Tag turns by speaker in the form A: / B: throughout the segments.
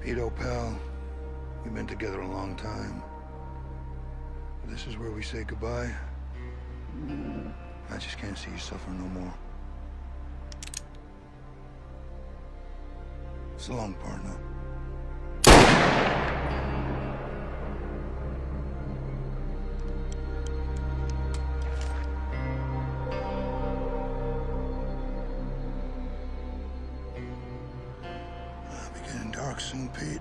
A: Pete, old pal, we've been together a long time. This is where we say goodbye. I just can't see you suffer no more. So long, partner. I'll be getting dark soon, Pete.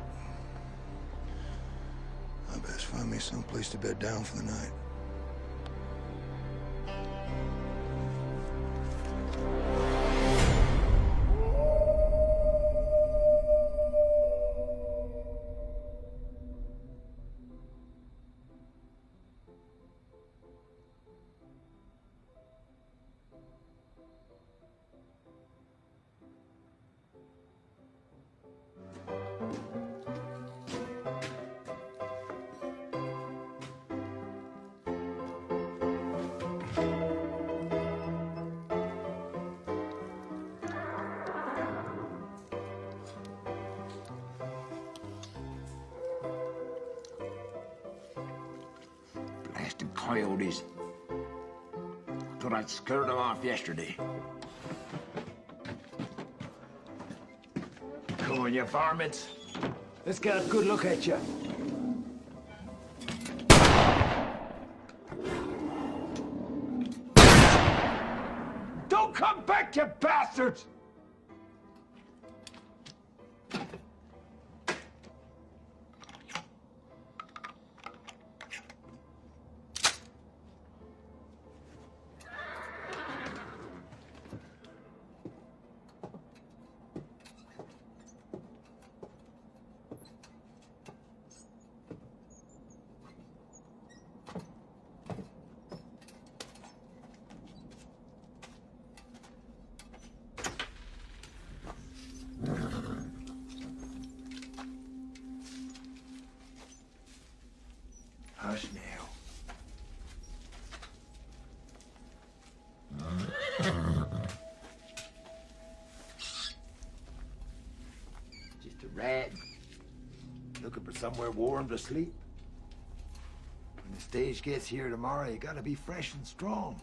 A: I best find me someplace to bed down for the night.
B: Blasted coyotes. Thought I'd scared them off yesterday. Come on, you varmints. Let's get a good look at you. Don't come back, you bastards! Hush now. Just a rat looking for somewhere warm to sleep. When the stage gets here tomorrow, you gotta be fresh and strong.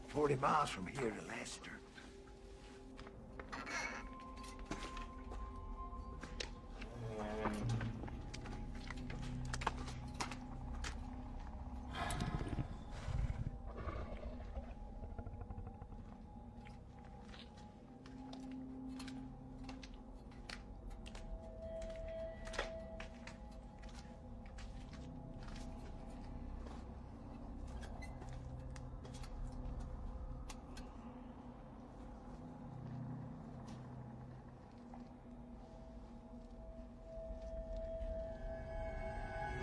B: 40 miles from here to Leicester.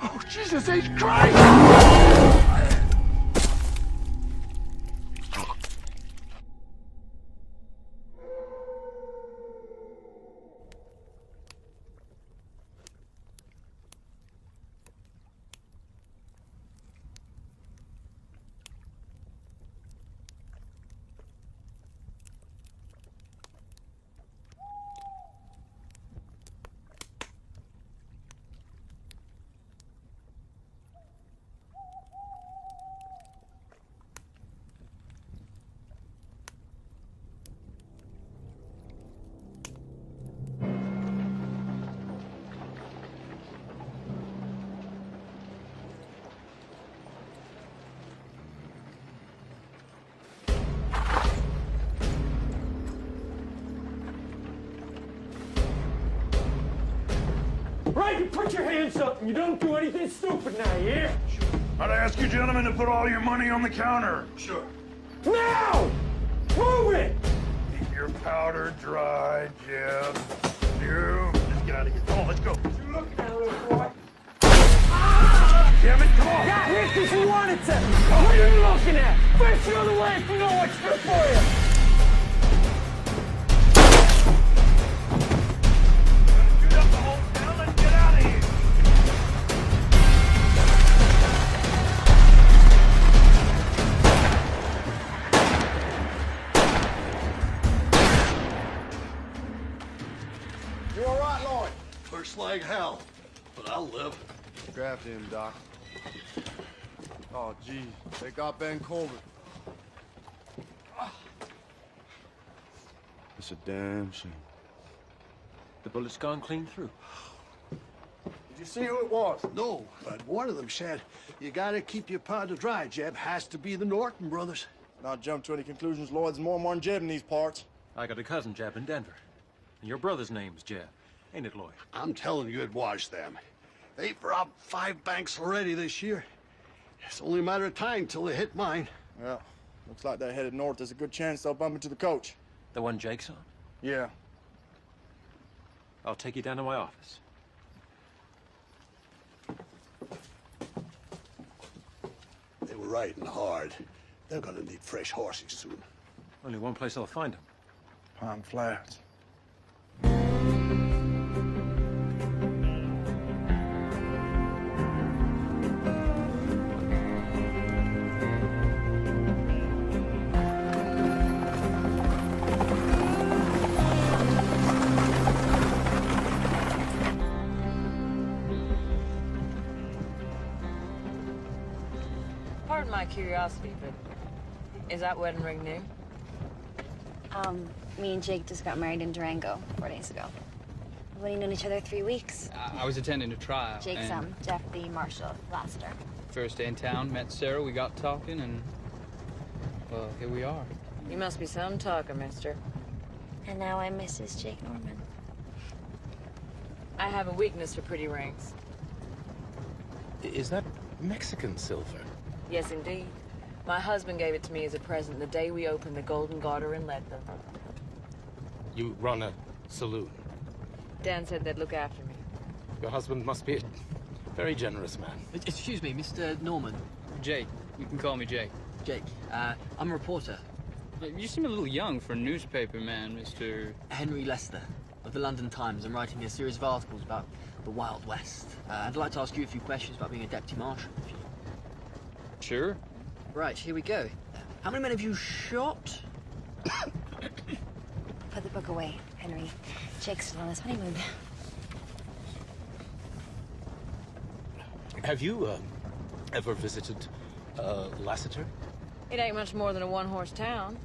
B: Oh, Jesus H. Christ! Right, you put your hands up and you don't do anything stupid now, yeah?
C: Sure. I'd ask you gentlemen to put all your money on the counter.
A: Sure.
B: Now! Move it!
C: Keep your powder dry, Jeb. You. Let's get out of here. Come on, let's go.
B: You looking at, little boy?
C: Damn it, come on!
B: Got hit because you wanted to! What are you looking at? Face the other way if you know what's good for you!
C: Shoot up the whole town, let's get out of here!
D: You all right, Lloyd? like hell, but I'll live.
E: Grab him, Doc. Oh, gee, they got Ben Colbert. It's a damn shame.
F: The bullet's gone clean through.
D: Did you see who it was? No, but one of them said, you gotta keep your powder dry, Jeb. Has to be the Norton brothers.
E: Not jump to any conclusions, Lloyd. There's more than one Jeb in these parts.
F: I got a cousin, Jeb, in Denver. And your brother's name's Jeb. Ain't it, Lloyd?
D: I'm telling you, it was them. They've robbed 5 banks already this year. It's only a matter of time till they hit mine.
E: Well, looks like they're headed north. There's a good chance they'll bump into the coach.
F: The one Jake's on?
E: Yeah.
F: I'll take you down to my office.
D: They were riding hard. They're gonna need fresh horses soon.
F: Only one place I'll find them.
E: Pine Flats.
G: Pardon my curiosity, but is that wedding ring new?
H: Me and Jake just got married in Durango 4 days ago. We've only known each other 3 weeks.
I: I was attending a trial.
H: Jake's
I: and
H: Jeff the Marshal Lassiter.
I: First day in town, met Sarah, we got talking, and, well, here we are.
G: You must be some talker, mister.
H: And now I'm Mrs. Jake Norman.
G: I have a weakness for pretty rings.
J: Is that Mexican silver?
G: Yes, indeed. My husband gave it to me as a present the day we opened the Golden Garter in Leadville.
J: You run a saloon.
G: Dan said they'd look after me.
J: Your husband must be a very generous man.
K: Excuse me, Mr. Norman.
I: Jake, you can call me Jake.
K: Jake, I'm a reporter.
I: You seem a little young for a newspaper man, Mr.
K: Henry Lester of the London Times. I'm writing a series of articles about the Wild West. I'd like to ask you a few questions about being a deputy marshal.
I: Sure.
K: Right, here we go. How many men have you shot?
H: Put the book away, Henry. Jake's still on his honeymoon.
J: Have you ever visited Lassiter?
G: It ain't much more than a one-horse town,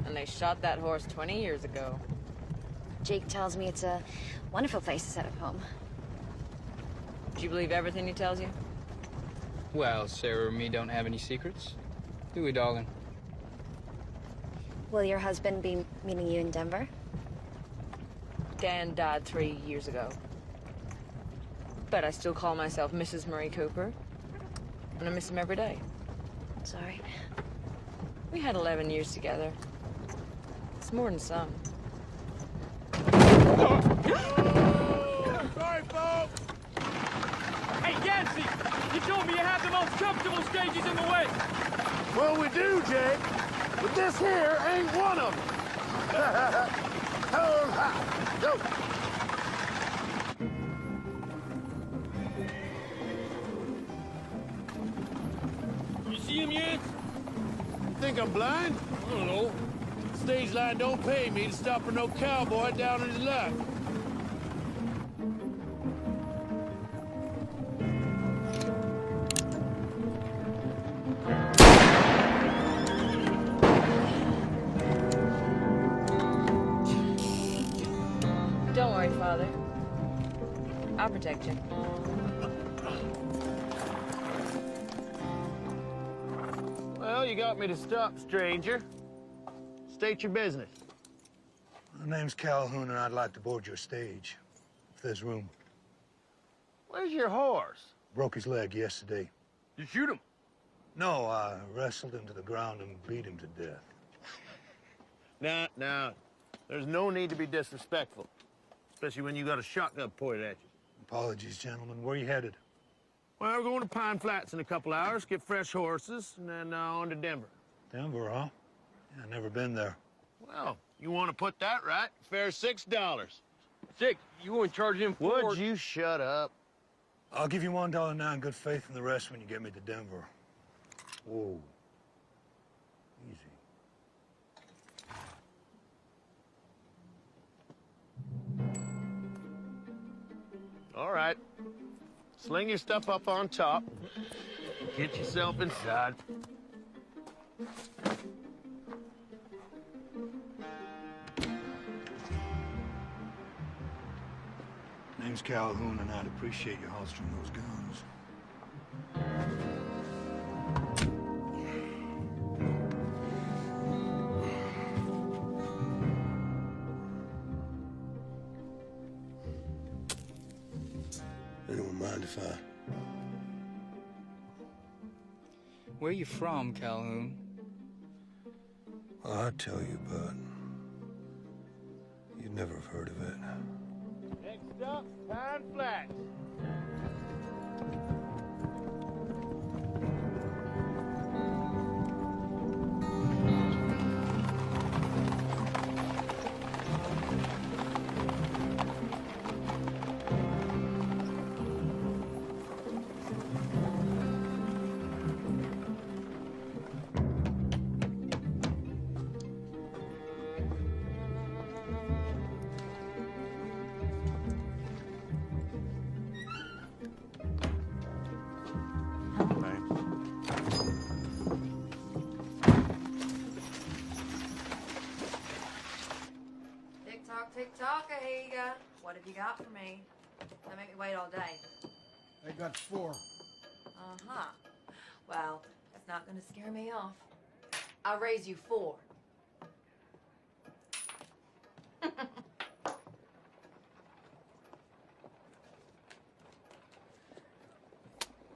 G: and they shot that horse 20 years ago.
H: Jake tells me it's a wonderful place to set up home.
G: Do you believe everything he tells you?
I: Well, Sarah and me don't have any secrets. Do we, darling?
H: Will your husband be meeting you in Denver?
G: Dan died 3 years ago. But I still call myself Mrs. Murray Cooper, and I miss him every day.
H: Sorry.
G: We had 11 years together. It's more than some.
C: Sorry, folks.
I: Hey, Yancey! You told me you have the most comfortable stages in the West!
C: Well, we do, Jake. But this here ain't one of them. Go.
I: You see him yet?
C: Think I'm blind?
I: I don't know.
C: Stage line don't pay me to stop for no cowboy down in his luck.
G: Don't worry, Father. I'll protect you.
C: Well, you got me to stop, stranger. State your business.
A: My name's Calhoun, and I'd like to board your stage, if there's room.
C: Where's your horse?
A: Broke his leg yesterday.
C: You shoot him?
A: No, I wrestled him to the ground and beat him to death.
C: Now, there's no need to be disrespectful, especially when you got a shotgun pointed at you.
A: Apologies, gentlemen. Where you headed?
C: Well, we're going to Pine Flats in a couple hours, get fresh horses, and then on to Denver.
A: Denver, huh? Yeah, never been there.
C: Well, you want to put that right? Fare $6.
I: 6, you won't charge him for...
C: Would you shut up?
A: I'll give you $1 now in good faith, and the rest when you get me to Denver. Whoa. Easy.
D: All right. Sling your stuff up on top. Get yourself inside.
A: Name's Calhoun, and I'd appreciate you holstering those guns.
D: Anyone mind if I...
L: Where you from, Calhoun?
A: Well, I'd tell you, but you'd never have heard of it.
D: Next up, Pine Flats.
M: Tick-tock, Ahiga. What have you got for me? Don't make me wait all day.
D: I got 4.
M: Uh-huh. Well, that's not gonna scare me off. I'll raise you 4.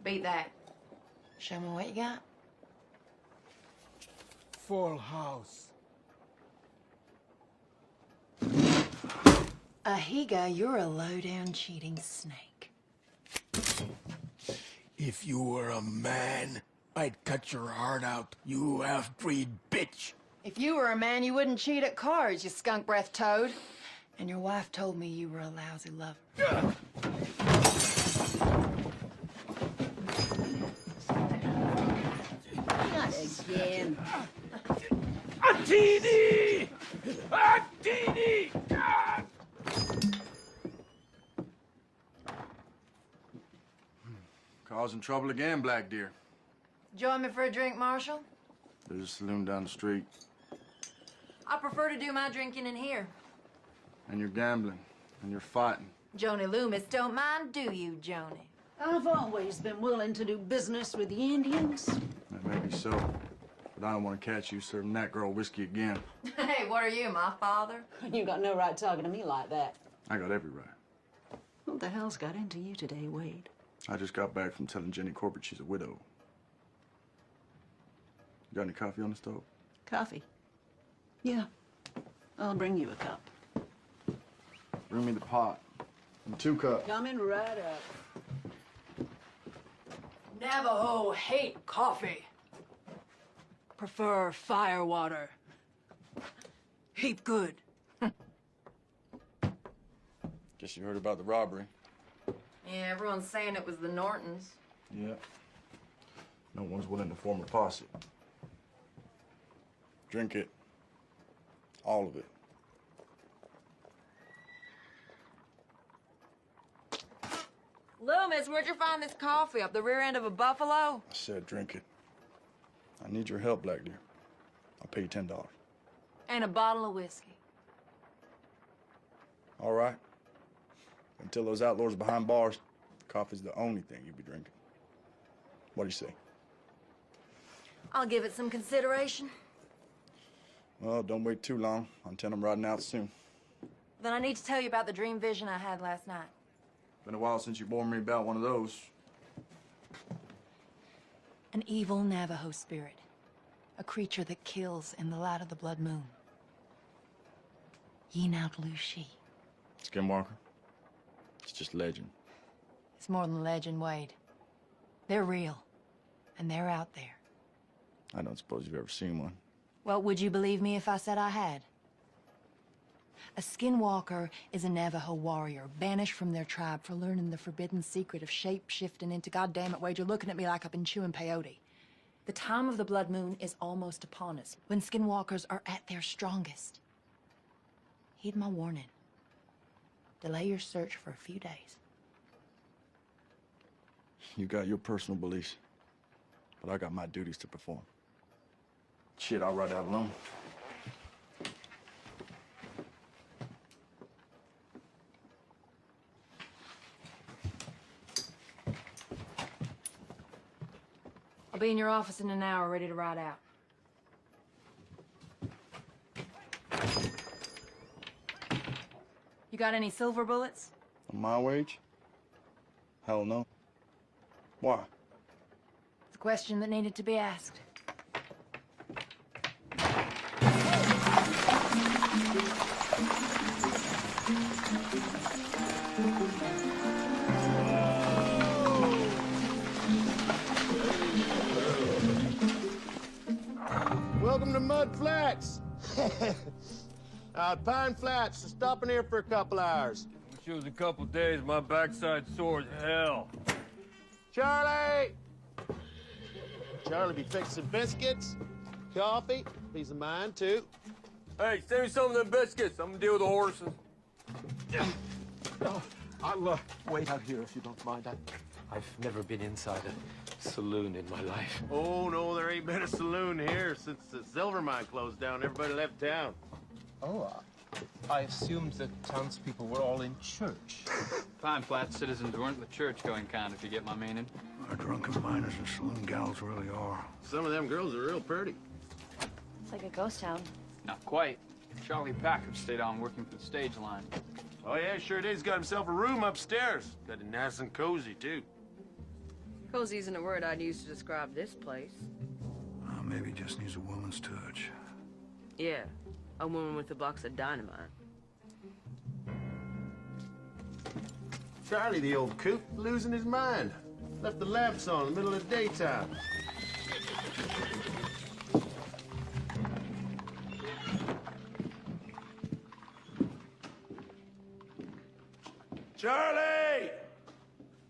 M: Beat that. Show me what you got.
D: Full house.
M: Ahiga, you're a low-down cheating snake.
D: If you were a man, I'd cut your heart out, you half-breed bitch.
M: If you were a man, you wouldn't cheat at cards, you skunk-breath toad. And your wife told me you were a lousy lover.
N: Not again.
D: Attini! Attini!
E: Causing trouble again, Black Deer.
M: Join me for a drink, Marshal?
E: There's a saloon down the street.
M: I prefer to do my drinking in here.
E: And you're gambling. And you're fighting.
M: Joni Loomis don't mind, do you, Joni?
N: I've always been willing to do business with the Indians.
E: That may be so. But I don't want to catch you serving that girl whiskey again.
M: Hey, what are you, my father?
N: You got no right talking to me like that.
E: I got every right.
N: What the hell's got into you today, Wade?
E: I just got back from telling Jenny Corbett she's a widow. You got any coffee on the stove?
N: Coffee? Yeah. I'll bring you a cup.
E: Bring me the pot. And 2 cups.
N: Coming right up.
M: Navajo hate coffee. Prefer fire water. Heap good.
E: Guess you heard about the robbery.
M: Yeah, everyone's saying it was the Nortons.
E: Yeah. No one's willing to form a posse. Drink it. All of it.
M: Loomis, where'd you find this coffee? Up the rear end of a buffalo?
E: I said drink it. I need your help, Black Deer. I'll pay you $10.
M: And a bottle of whiskey.
E: All right. Until those outlaws are behind bars, coffee's the only thing you'll be drinking. What do you say?
M: I'll give it some consideration.
E: Well, don't wait too long. I'm telling them riding out soon.
M: Then I need to tell you about the dream vision I had last night.
E: Been a while since you warned me about one of those.
M: An evil Navajo spirit. A creature that kills in the light of the blood moon. Yeenautlushi.
E: Skinwalker? It's just legend.
M: It's more than legend, Wade. They're real. And they're out there.
E: I don't suppose you've ever seen one.
M: Well, would you believe me if I said I had? A skinwalker is a Navajo warrior, banished from their tribe for learning the forbidden secret of shape-shifting into... God-damn it, Wade, you're looking at me like I've been chewing peyote. The time of the blood moon is almost upon us, when skinwalkers are at their strongest. Heed my warning. Delay your search for a few days.
E: You got your personal beliefs, but I got my duties to perform. Shit, I'll ride out alone.
M: I'll be in your office in an hour, ready to ride out. You got any silver bullets?
E: On my wage? Hell no. Why?
M: It's a question that needed to be asked.
D: Welcome to Mud Flats. Pine Flats. Stopping here for a couple hours.
I: Wish it was a couple days. My backside sore as hell.
D: Charlie! Charlie be fixing biscuits, coffee, piece of mine, too.
I: Hey, save me some of them biscuits. I'm gonna deal with the horses.
O: I'll wait out here if you don't mind. I've never been inside a saloon in my life.
D: Oh, no, there ain't been a saloon here since the silver mine closed down. Everybody left town.
O: Oh, I assumed that townspeople were all in church.
L: Pine Flat citizens weren't the church-going kind, if you get my meaning.
A: Our drunken miners and saloon gals really are.
D: Some of them girls are real pretty.
H: It's like a ghost town.
L: Not quite. Charlie Packard stayed on working for the stage line.
D: Oh, yeah, sure it is. Got himself a room upstairs. Got it nice and cozy, too.
G: Cozy isn't a word I'd use to describe this place.
A: Maybe just needs a woman's touch.
G: Yeah, a woman with a box of dynamite.
D: Charlie, the old coot, losing his mind. Left the lamps on in the middle of the daytime.
B: Charlie!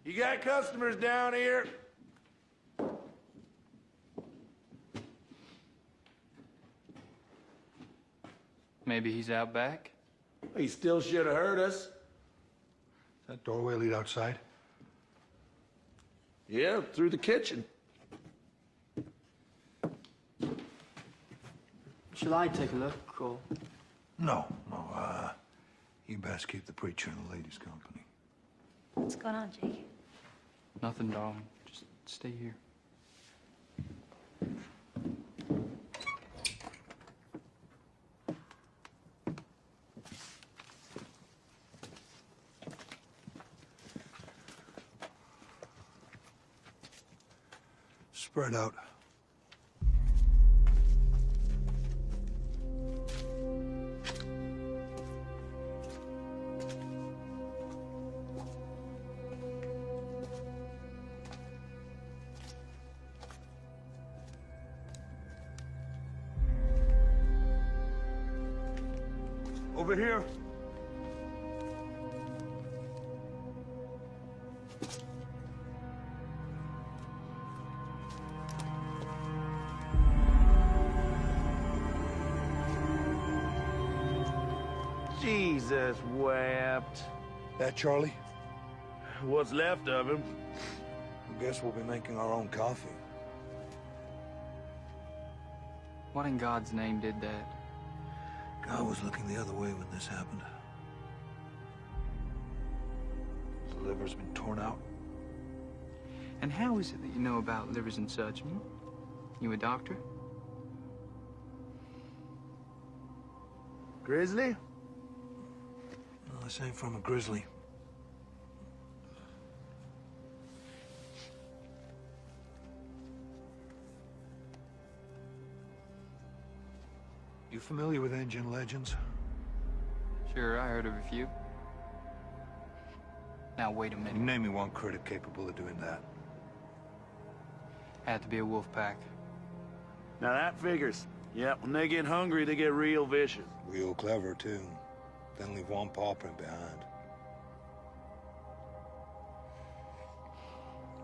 B: You got customers down here?
L: Maybe he's out back?
B: He still should have heard us.
A: Does that doorway lead outside?
B: Yeah, through the kitchen.
K: Shall I take a look, or...?
A: No. You best keep the preacher in the ladies' company.
H: What's going on, Jake?
L: Nothing, darling. Just stay here.
A: Spread out.
B: Over here. Jesus wept.
A: That Charlie?
B: What's left of him.
A: I guess we'll be making our own coffee.
L: What in God's name did that?
A: God was looking the other way when this happened. The liver's been torn out.
L: And how is it that you know about livers and such? Hmm? You a doctor?
D: Grizzly?
A: Well, this ain't from a grizzly. You familiar with Indian legends?
L: Sure, I heard of a few. Now, wait a minute.
A: Name me one critter capable of doing that.
L: Had to be a wolf pack.
B: Now that figures. Yep, when they get hungry, they get real vicious.
A: Real clever, too. Then leave one paw print behind.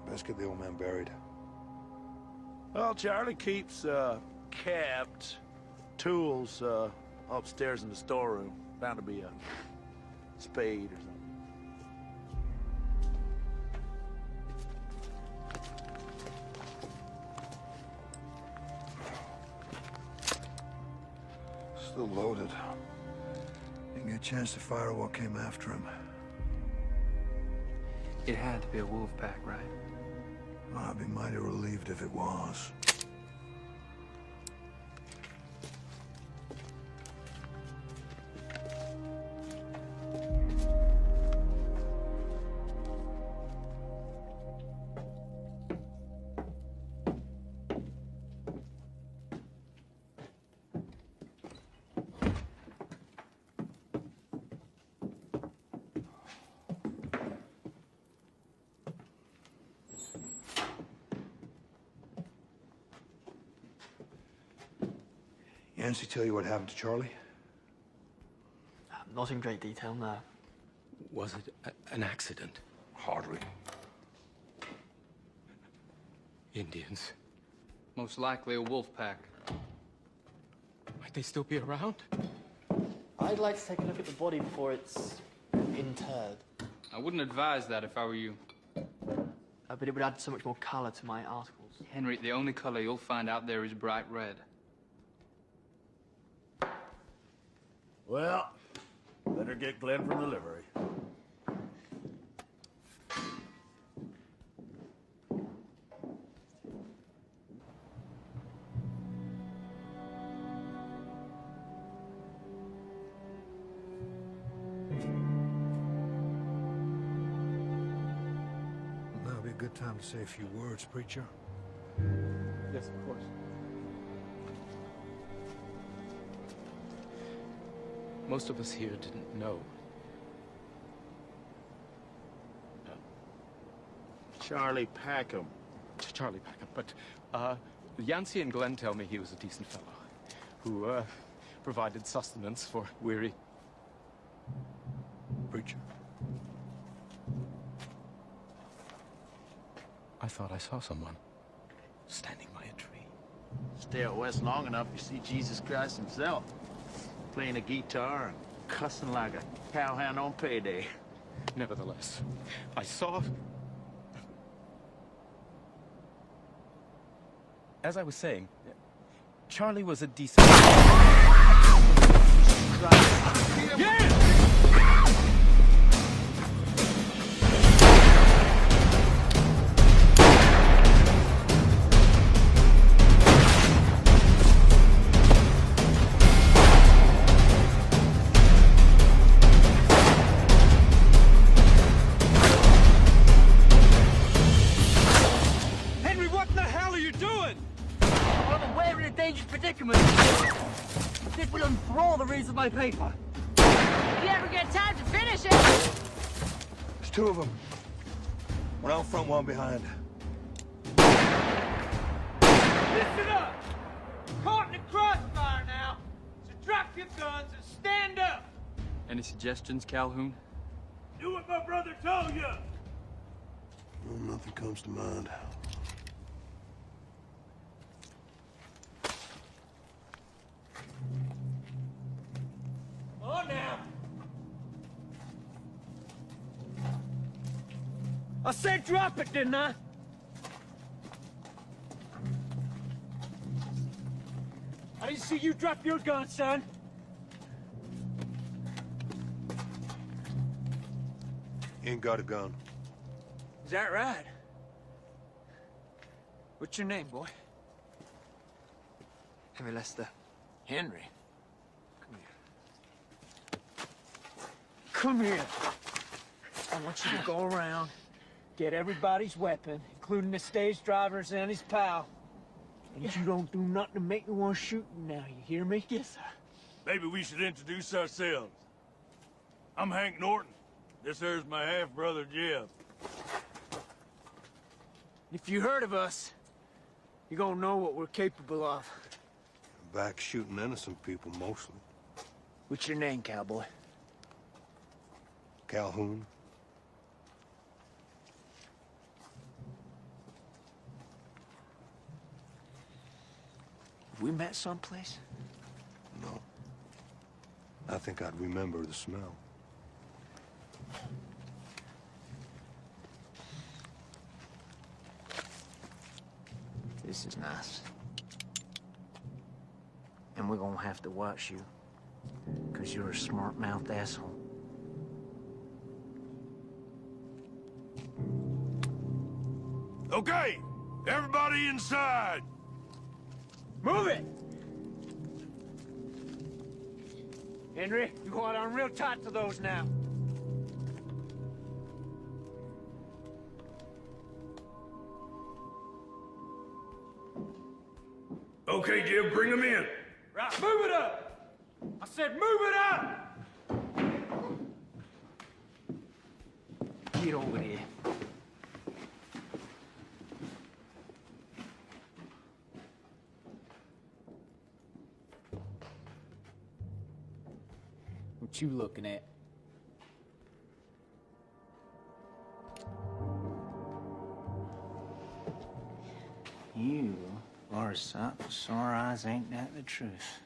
A: Best get the old man buried.
B: Well, Charlie keeps, kept tools, upstairs in the storeroom. Bound to be a spade or something.
A: Still loaded. Didn't get a chance to fire what came after him.
L: It had to be a wolf pack, right?
A: Well, I'd be mighty relieved if it was. Yancey tell you what happened to Charlie?
K: Not in great detail, no.
O: Was it an accident?
A: Hardly.
O: Indians.
L: Most likely a wolf pack.
O: Might they still be around?
K: I'd like to take a look at the body before it's interred.
L: I wouldn't advise that if I were you.
K: But it would add so much more color to my articles.
L: Henry, the only color you'll find out there is bright red.
D: Well, better get Glenn from the livery.
A: Now'd be a good time to say a few words, preacher.
O: Yes, of course. Most of us here didn't know.
D: Charlie Packham.
O: Charlie Packham, but Yancey and Glenn tell me he was a decent fellow who provided sustenance for weary
A: preacher.
O: I thought I saw someone standing by a tree.
D: Stay out west long enough, you see Jesus Christ himself. Playing a guitar and cussing like a cowhand on payday.
O: Nevertheless, I saw... As I was saying, Charlie was a decent... Yeah!
K: This will enthrall the readers of my paper.
G: If you ever get time to finish it.
A: There's two of them. One out front, one behind.
I: Listen up! Caught in the crossfire now. So drop your guns and stand up.
L: Any suggestions, Calhoun?
I: Do what my brother told you.
A: Well, nothing comes to mind.
I: On now. I said drop it, didn't I? I didn't see you drop your gun, son.
A: Ain't got a gun.
I: Is that right? What's your name, boy?
K: Henry Lester.
I: Henry. Come here. I want you to go around, get everybody's weapon, including the stage driver's and his pal. And you don't do nothing to make me want to shoot you now, you hear me? Yes, sir.
C: Maybe we should introduce ourselves. I'm Hank Norton. This here's my half-brother, Jeff.
I: If you heard of us, you're gonna know what we're capable of.
A: Back shooting innocent people, mostly.
I: What's your name, cowboy?
A: Calhoun.
I: Have we met someplace?
A: No. I think I'd remember the smell.
I: This is nice. And we're gonna have to watch you because you're a smart-mouthed asshole.
C: Okay, everybody inside.
I: Move it! Henry, you hold on real tight to those now.
C: Okay, Jim, bring them in.
I: Right, move it up! I said move it up! Get over here. What you looking at? You are a sight for sore eyes, ain't that the truth?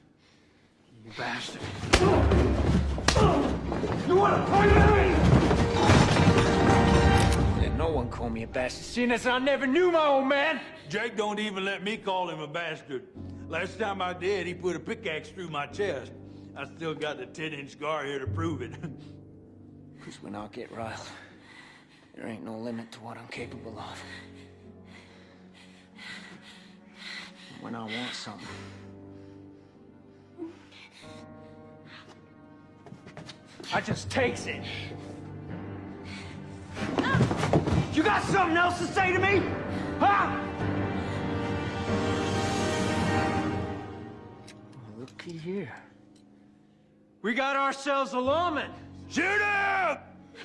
I: You bastard. You wanna fight me? Let no one call me a bastard, seeing as I never knew my old man.
C: Jake don't even let me call him a bastard. Last time I did, he put a pickaxe through my chest. I still got the 10-inch scar here to prove it.
I: Because when I get riled, there ain't no limit to what I'm capable of. When I want something, I just takes it. You got something else to say to me? Huh? Looky here. We got ourselves a lawman.
C: Shoot him!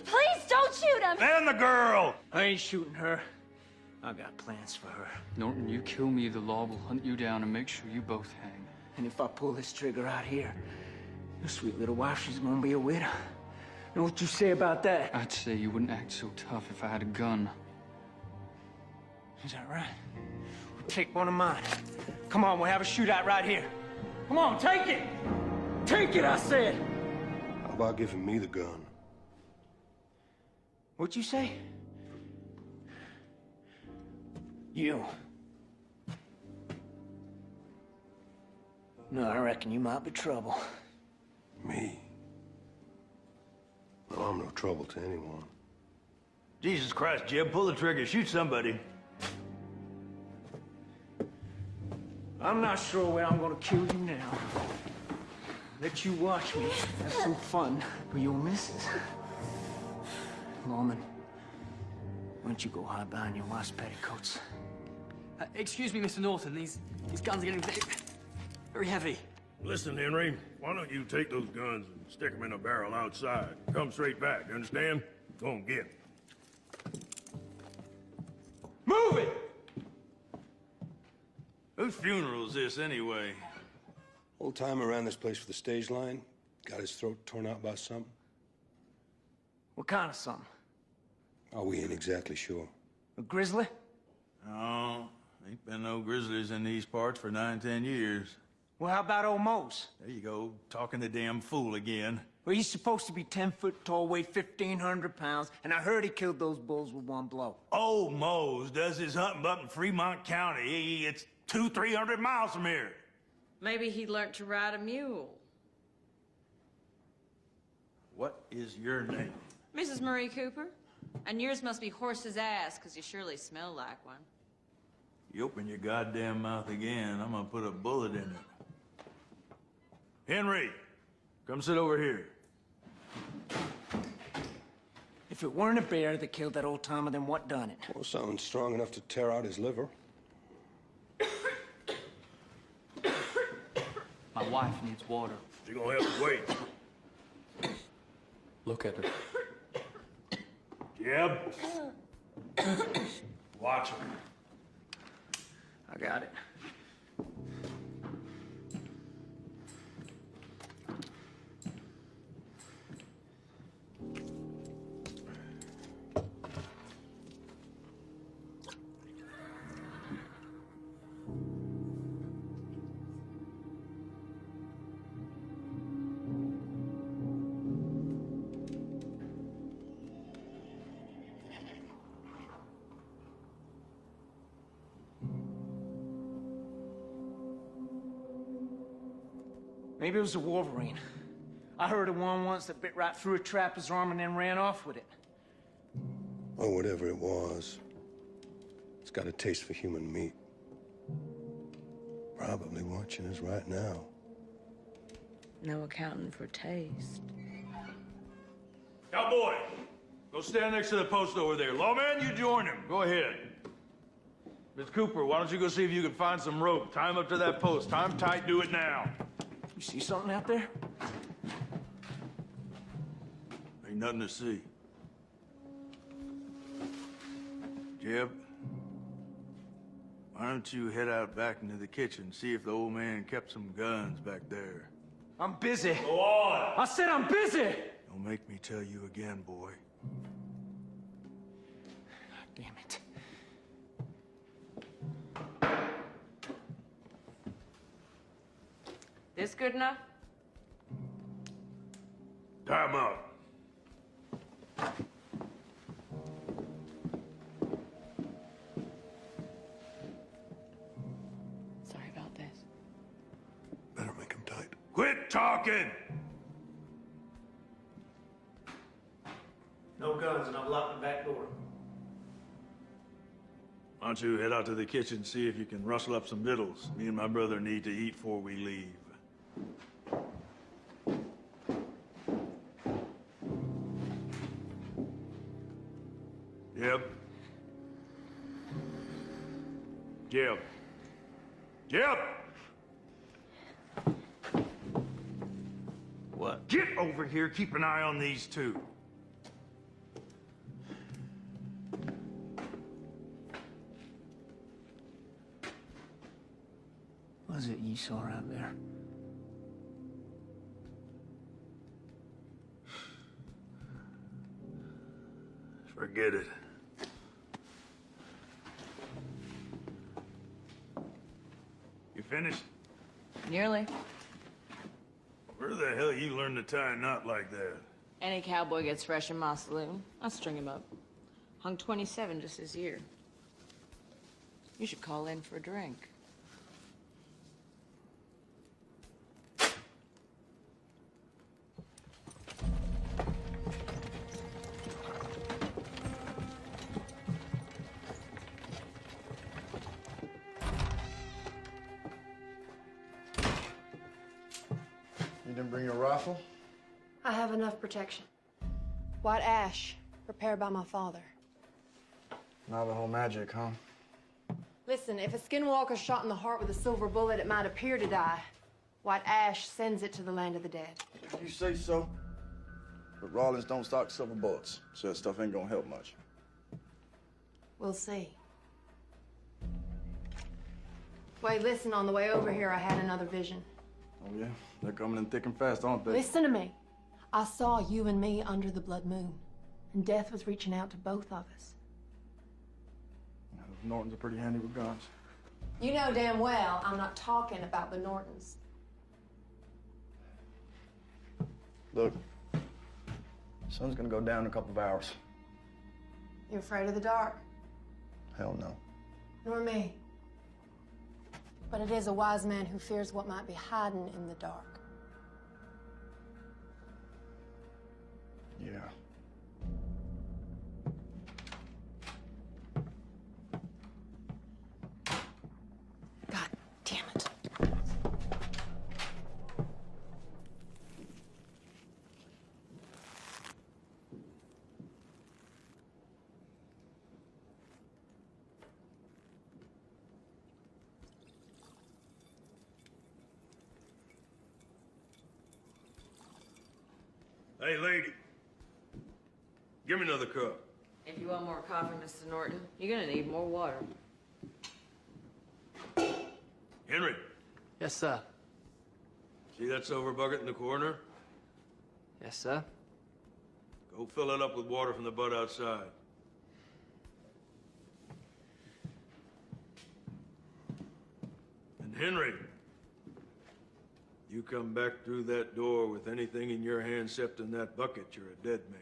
H: Please don't shoot him!
C: And the girl!
I: I ain't shooting her. I got plans for her.
L: Norton, you kill me, the law will hunt you down and make sure you both hang.
I: And if I pull this trigger out here, your sweet little wife, she's gonna be a widow. Know what you say about that?
L: I'd say you wouldn't act so tough if I had a gun.
I: Is that right? Well, take one of mine. Come on, we'll have a shootout right here. Come on, take it! Take it, I said!
A: How about giving me the gun?
I: What'd you say? You. No, I reckon you might be trouble.
A: Me? No, I'm no trouble to anyone.
C: Jesus Christ, Jim, pull the trigger, shoot somebody.
I: I'm not sure where I'm gonna kill you now. Let you watch me have some fun with your missus. Lawman, why don't you go hide behind your wife's petticoats?
K: Excuse me, Mr. Norton. These guns are getting very heavy.
C: Listen, Henry, why don't you take those guns and stick them in a barrel outside? Come straight back, you understand? Go and get 'em.
I: Move it!
C: Whose funeral is this, anyway?
A: Old timer ran this place for the stage line. Got his throat torn out by something.
I: What kind of something?
A: Oh, we ain't exactly sure.
I: A grizzly?
C: No, ain't been no grizzlies in these parts for 9-10 years.
I: Well, how about old Mose?
C: There you go, talking the damn fool again.
I: Well, he's supposed to be 10 foot tall, weigh 1,500 pounds, and I heard he killed those bulls with one blow.
C: Old Mose does his hunting up in Fremont County. It's 200-300 miles from here.
G: Maybe he learned to ride a mule.
C: What is your name?
G: Mrs. Marie Cooper? And yours must be horse's ass, because you surely smell like one.
C: You open your goddamn mouth again, I'm gonna put a bullet in it. Henry, come sit over here.
I: If it weren't a bear that killed that old timer, then what done it?
A: Well, something strong enough to tear out his liver.
L: My wife needs water.
C: You're gonna have to wait.
L: Look at her.
C: Jeb. Watch her.
I: I got it. Maybe it was a Wolverine. I heard of one once that bit right through a trapper's arm and then ran off with it.
D: Or whatever it was. It's got a taste for human meat. Probably watching us right now.
G: No accounting for taste.
C: Cowboy, go stand next to the post over there. Lawman, you join him. Go ahead. Miss Cooper, why don't you go see if you can find some rope? Tie him up to that post. Tie him tight, do it now.
I: You see something out there?
C: Ain't nothing to see. Jeb, why don't you head out back into the kitchen, see if the old man kept some guns back there.
I: I'm busy.
C: Go on!
I: I said I'm busy!
C: Don't make me tell you again, boy.
I: God damn it.
G: This good enough?
C: Tie him up.
G: Sorry about this.
D: Better make him tight.
C: Quit talking!
I: No guns, and I've locked the back door.
C: Why don't you head out to the kitchen, see if you can rustle up some victuals. Me and my brother need to eat before we leave. Jeb. Jeb. Jeb! What? Get over here, keep an eye on these two.
I: What is it you saw out there?
C: Forget it. You finished?
G: Nearly.
C: Where the hell you learn to tie a knot like that?
G: Any cowboy gets fresh in my saloon. I'll string him up. Hung 27 just this year. You should call in for a drink.
E: You didn't bring your rifle?
M: I have enough protection. White ash, prepared by my father.
E: Navajo magic, huh?
M: Listen, if a skinwalker's shot in the heart with a silver bullet, it might appear to die. White ash sends it to the land of the dead.
E: If you say so. But Rawlins don't stock silver bullets, so that stuff ain't gonna help much.
M: We'll see. Wait, listen, on the way over here, I had another vision.
E: Oh, yeah? They're coming in thick and fast, aren't they?
M: Listen to me. I saw you and me under the blood moon, and death was reaching out to both of us.
E: Yeah, those Nortons are pretty handy with guns.
M: You know damn well I'm not talking about the Nortons.
E: Look, sun's gonna go down in a couple of hours.
M: You afraid of the dark?
E: Hell no.
M: Nor me. But it is a wise man who fears what might be hiding in the dark.
E: Yeah.
M: God damn it.
C: Hey, lady. Give me another cup.
G: If you want more coffee, Mr. Norton, you're gonna need more water.
C: Henry.
K: Yes, sir.
C: See that silver bucket in the corner?
K: Yes, sir.
C: Go fill it up with water from the butt outside. And Henry, you come back through that door with anything in your hand except in that bucket, you're a dead man.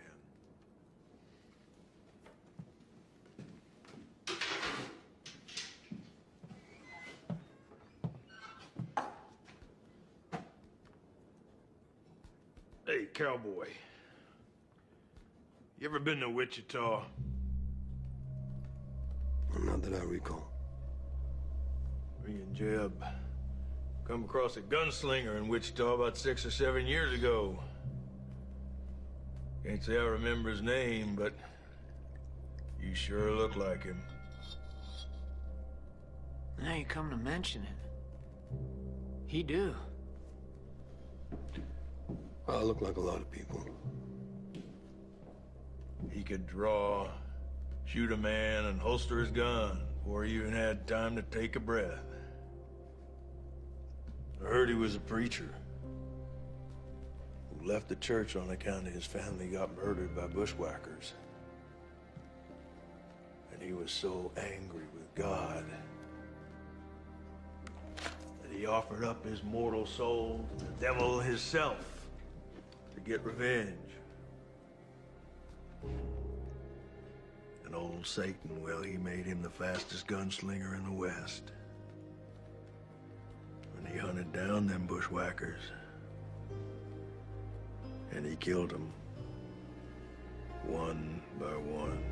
C: Hey, cowboy. You ever been to Wichita?
A: Well, not that I recall.
C: Me and Jeb come across a gunslinger in Wichita about 6 or 7 years ago. Can't say I remember his name, but you sure look like him.
I: Now you come to mention it. He do.
A: Well, I look like a lot of people.
C: He could draw, shoot a man, and holster his gun before he even had time to take a breath. I heard he was a preacher who left the church on account of his family got murdered by bushwhackers. And he was so angry with God that he offered up his mortal soul to the devil himself to get revenge. And old Satan, well, he made him the fastest gunslinger in the West. And he hunted down them bushwhackers. And he killed them. One by one.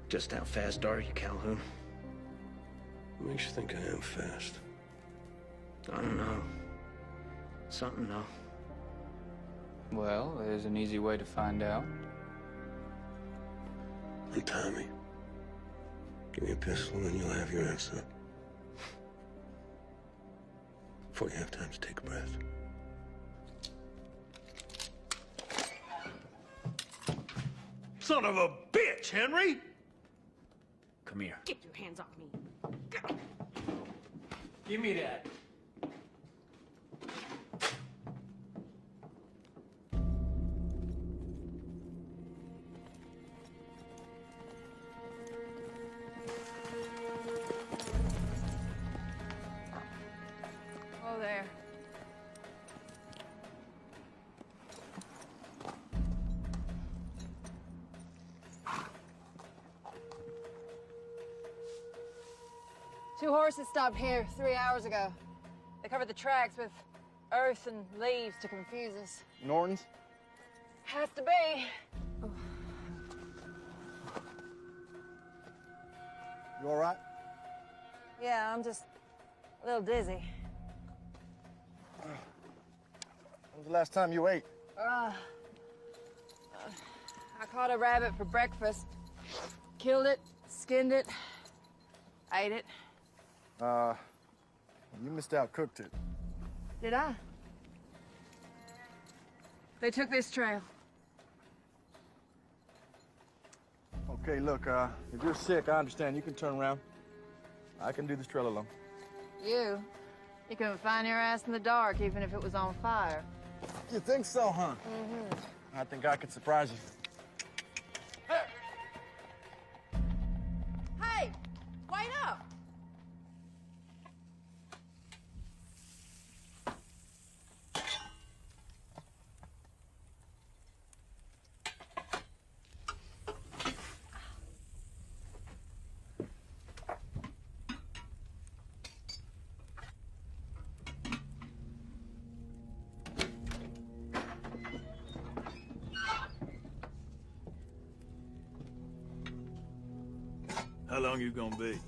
I: Just how fast are you, Calhoun?
A: What makes you think I am fast?
I: I don't know. Something, though.
L: Well, there's an easy way to find out.
A: Untie me. Give me a pistol and you'll have your answer. Before you have time to take a breath.
C: Son of a bitch, Henry!
I: Come here.
G: Get your hands off me.
I: Give me that.
G: Oh, there.
P: Two horses stopped here 3 hours ago. They covered the tracks with earth and leaves to confuse us.
E: Norton's?
P: Has to be.
E: You all right?
P: Yeah, I'm just a little dizzy.
E: When was the last time you ate?
P: I caught a rabbit for breakfast. Killed it, skinned it, ate it.
E: You missed out, cooked it.
P: Did I? They took this trail.
E: Okay, look, if you're sick, I understand. You can turn around. I can do this trail alone.
P: You couldn't find your ass in the dark, even if it was on fire.
E: You think so, huh?
P: Mm-hmm.
E: I think I could surprise you.
P: Hey, wait up!
C: How long you gonna be?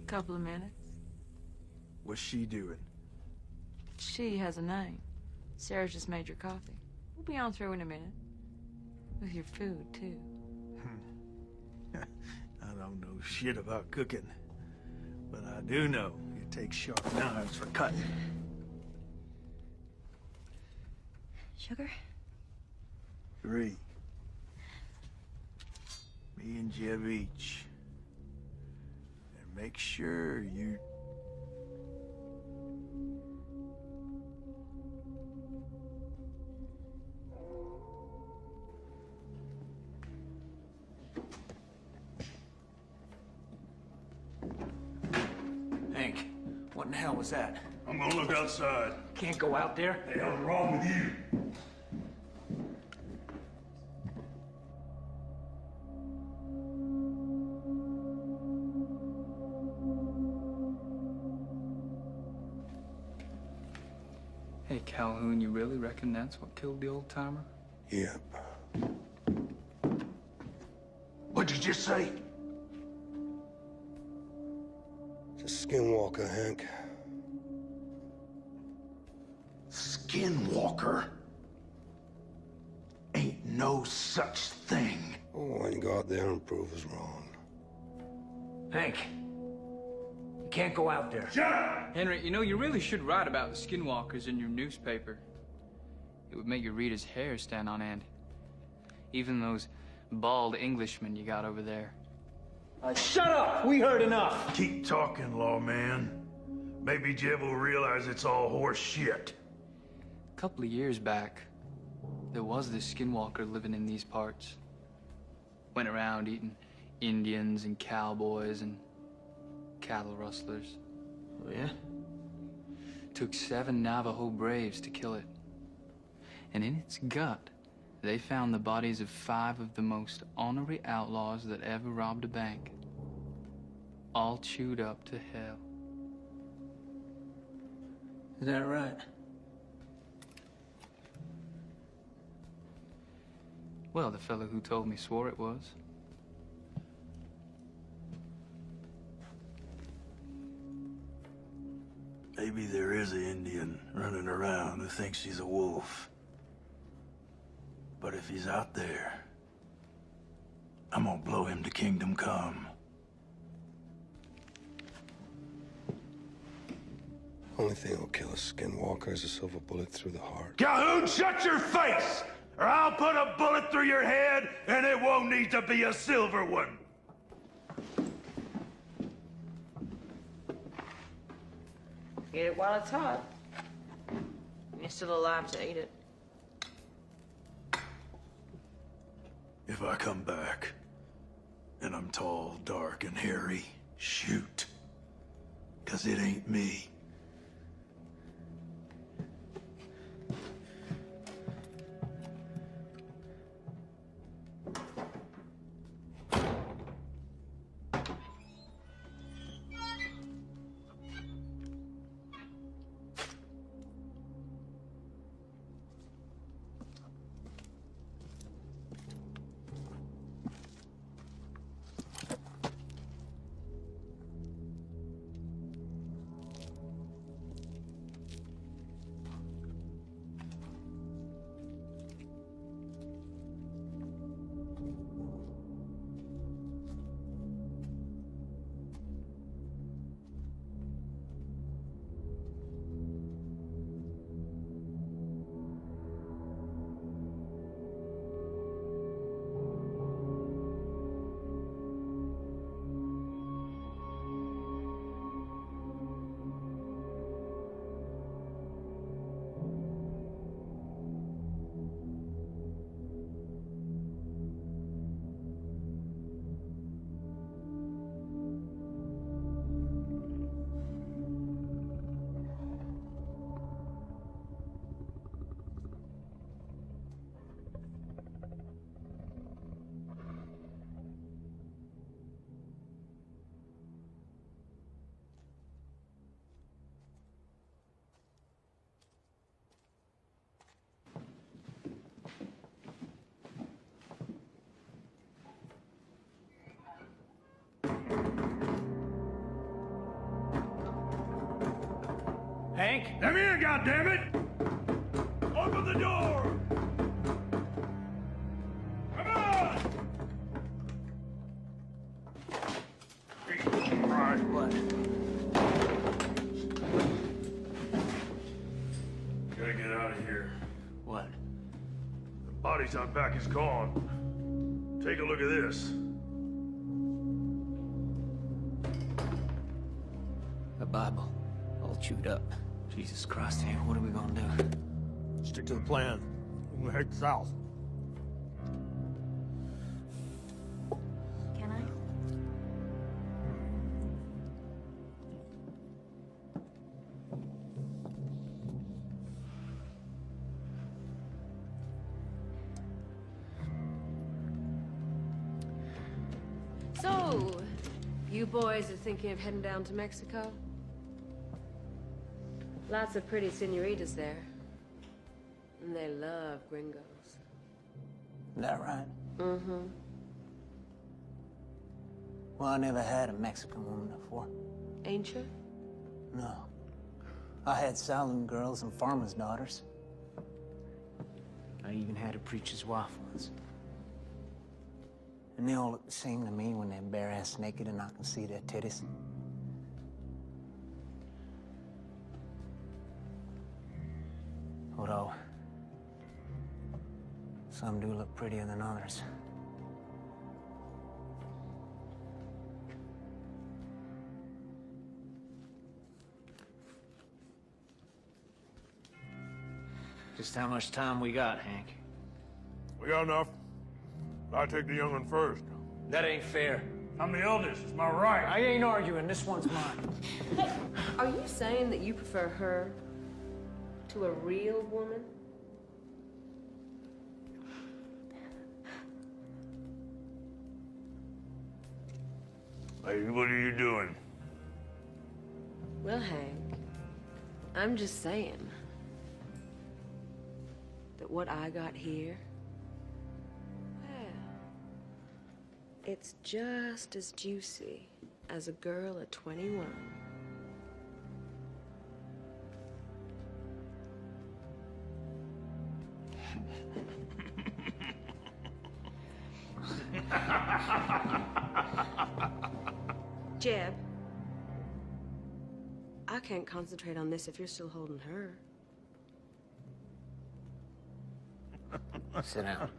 G: Couple of minutes.
C: What's she doing?
G: She has a name. Sarah's just made your coffee. We'll be on through in a minute. With your food, too.
C: I don't know shit about cooking, but I do know you take sharp knives for cutting.
P: Sugar?
C: 3. Me and Jeb each. And make sure you...
I: Hank, what in the hell was that?
C: I'm gonna look outside.
I: Can't go out there?
C: The hell's wrong with you?
L: Hey, Calhoun, you really reckon that's what killed the old-timer?
A: Yep.
D: What'd you just say?
A: It's a skinwalker, Hank.
D: Skinwalker? Ain't no such thing.
A: Oh, why don't you go out there and prove us wrong?
I: Hank, you can't go out there.
L: Shut up! Henry, you know, you really should write about the skinwalkers in your newspaper. It would make your readers' hair stand on end. Even those bald Englishmen you got over there.
I: Shut up! We heard enough!
C: Keep talking, lawman. Maybe Jeb will realize it's all horse shit.
L: A couple of years back, there was this skinwalker living in these parts. Went around eating Indians and cowboys and cattle rustlers.
I: Oh, yeah?
L: Took 7 Navajo braves to kill it. And in its gut, they found the bodies of 5 of the most ornery outlaws that ever robbed a bank. All chewed up to hell.
I: Is that right?
L: Well, the fellow who told me swore it was.
B: Maybe there is an Indian running around who thinks he's a wolf. But if he's out there, I'm gonna blow him to kingdom come.
A: Only thing that'll kill a skinwalker is a silver bullet through the heart.
C: Calhoun, shut your face! Or I'll put a bullet through your head, and it won't need to be a silver one.
G: Eat it while it's hot. You're still alive to eat it.
B: If I come back, and I'm tall, dark, and hairy, shoot. 'Cause it ain't me.
I: Hank?
C: Let me in, goddammit! Open the door! Come on! Right.
I: What?
C: Gotta get out of here.
I: What?
C: The body's out back is gone. Take a look at this.
I: A Bible. All chewed up. Jesus Christ, Hank, what are we gonna do?
D: Stick to the plan. We're gonna head south.
H: Can I?
Q: So, you boys are thinking of heading down to Mexico? Lots of pretty senoritas there.
G: And they love gringos.
I: Is that right?
G: Mm-hmm.
I: Well, I never had a Mexican woman before.
G: Ain't you?
I: No. I had saloon girls and farmers' daughters. I even had a preacher's wife once. And they all look the same to me when they're bare-ass naked and I can see their titties. Although, some do look prettier than others. Just how much time we got, Hank?
C: We got enough. I take the young one first.
I: That ain't fair.
C: I'm the eldest. It's my right.
I: I ain't arguing. This one's mine.
G: Are you saying that you prefer her to a real woman?
C: Hey, what are you doing?
G: Well, Hank, I'm just saying that what I got here, well, it's just as juicy as a girl at 21. Jeb, I can't concentrate on this if you're still holding her.
I: Sit down.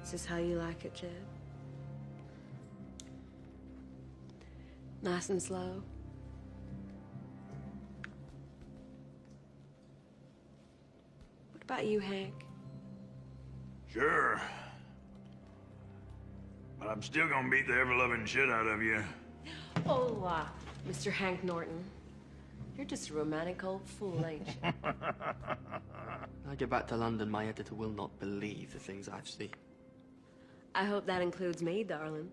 G: Is this how you like it, Jeb? Nice and slow? What about you, Hank?
C: Sure. But I'm still gonna beat the ever-loving shit out of you.
G: Oh, Mr. Hank Norton. You're just a romantic old fool, ain't you?
K: When I get back to London, my editor will not believe the things I've seen.
G: I hope that includes me, darling.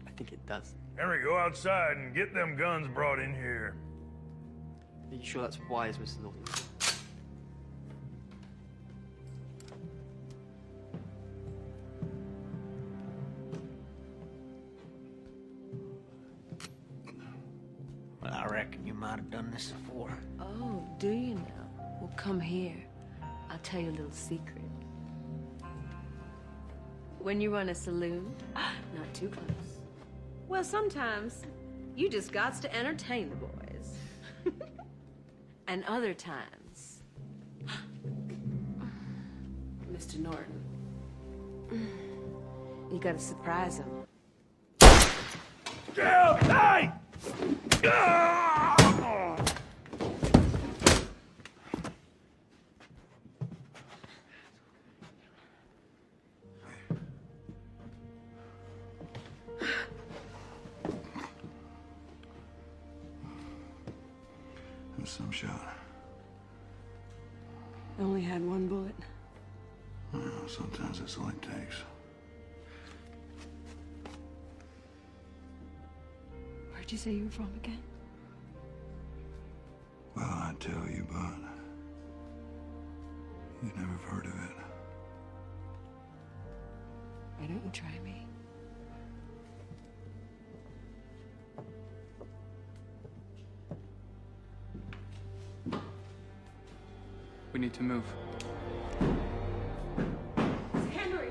K: I think it does.
C: Henry, go outside and get them guns brought in here.
K: Are you sure that's wise, Mr. Norton?
I: Well, I reckon you might have done this before.
G: Oh, do you now? Well, come here. I'll tell you a little secret. When you run a saloon, not too close. Well, sometimes you just gots to entertain the boys. And other times, Mr. Norton, you gotta surprise him.
C: Hey!
A: That's some shot.
G: I only had one bullet.
A: Well, sometimes that's all it takes.
G: Where'd you say you were from again?
A: Well, I'd tell you, but you'd never have heard of it.
G: Why don't you try me?
L: We need to move.
G: Henry!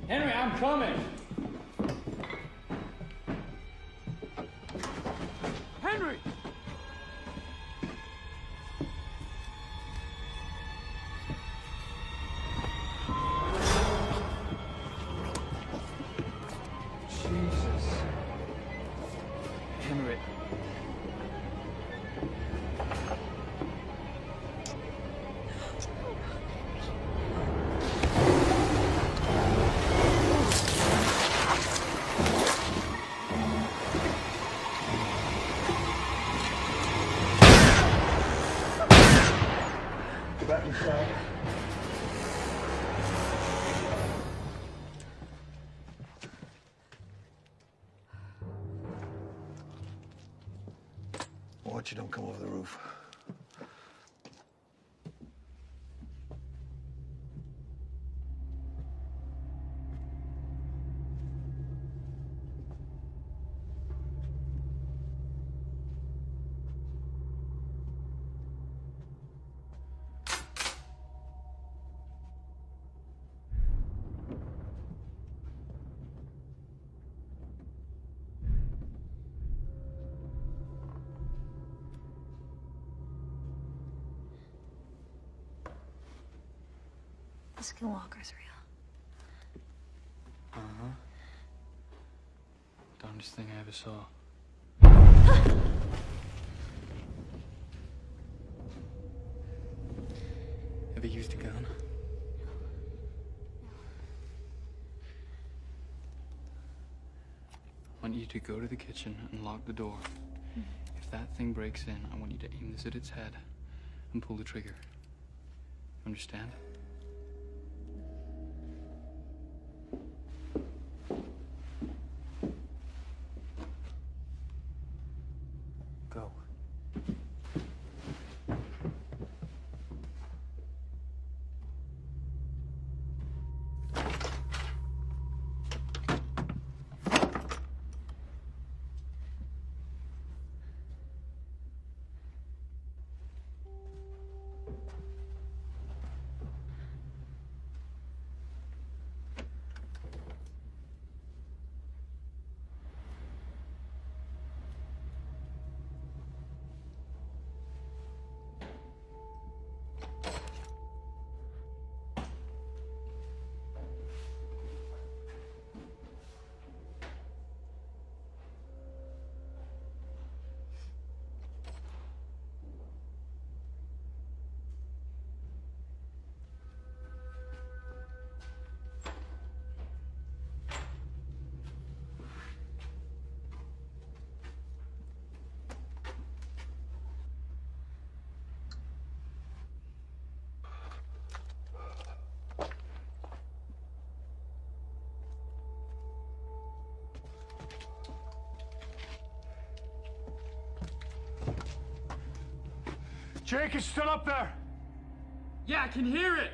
I: Henry, I'm coming! Henry! Jesus. Henry.
A: watch you don't come over the roof.
H: The Skinwalker's real.
L: Uh-huh. Darndest thing I ever saw. Ever used a gun? I want you to go to the kitchen and lock the door. If that thing breaks in, I want you to aim this at its head and pull the trigger. Understand? Go.
I: Jake is still up there.
K: Yeah, I can hear it.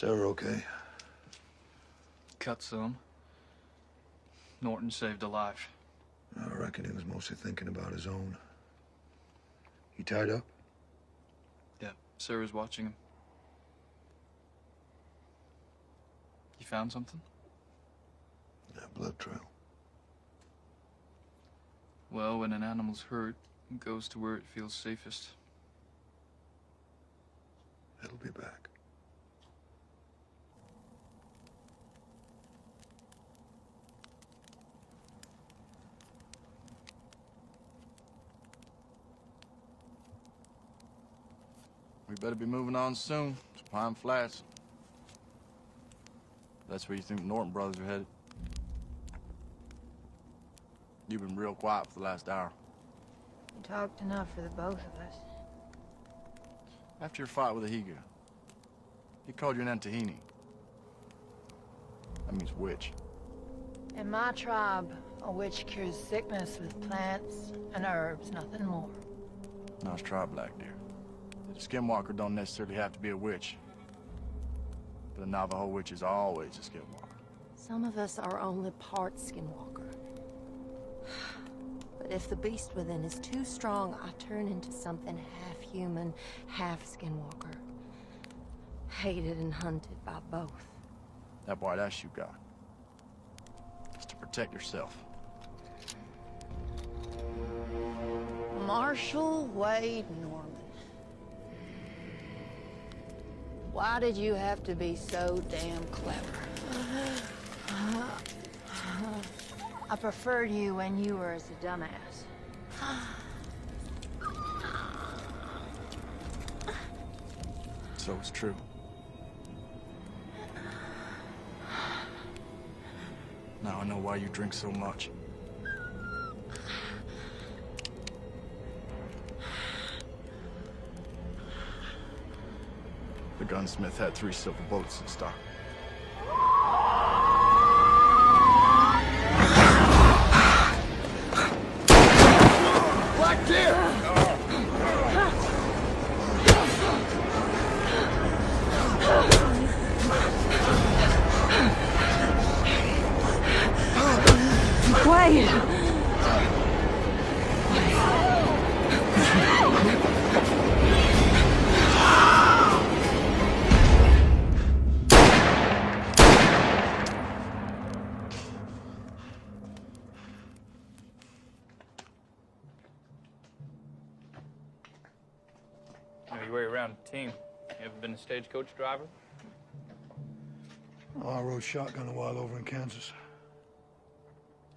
A: Sarah okay?
L: Cut some. Norton saved a life.
A: I reckon he was mostly thinking about his own. He tied up?
L: Yeah, Sarah's watching him. You found something?
A: Yeah, blood trail.
L: Well, when an animal's hurt, it goes to where it feels safest.
A: It'll be back.
E: We better be moving on soon. It's Pine Flats. That's where you think the Norton brothers are headed. You've been real quiet for the last hour.
M: You talked enough for the both of us.
E: After your fight with the Higa, he called you an Antahini. That means witch.
M: In my tribe, a witch cures sickness with plants and herbs, nothing more.
E: Nice try, Black Deer. The skinwalker don't necessarily have to be a witch. But a Navajo witch is always a skinwalker.
M: Some of us are only part skinwalker. But if the beast within is too strong, I turn into something half human, half skinwalker. Hated and hunted by both.
E: That white ass you got. It's to protect yourself.
M: Marshall Wade Norman. Why did you have to be so damn clever? I preferred you when you were as a dumbass.
E: So it's true. Now I know why you drink so much. The gunsmith had 3 silver bullets in stock.
D: Black Deer!
M: Quiet!
R: Know your way around a team. You ever been a stagecoach driver?
A: Oh, I rode shotgun a while over in Kansas.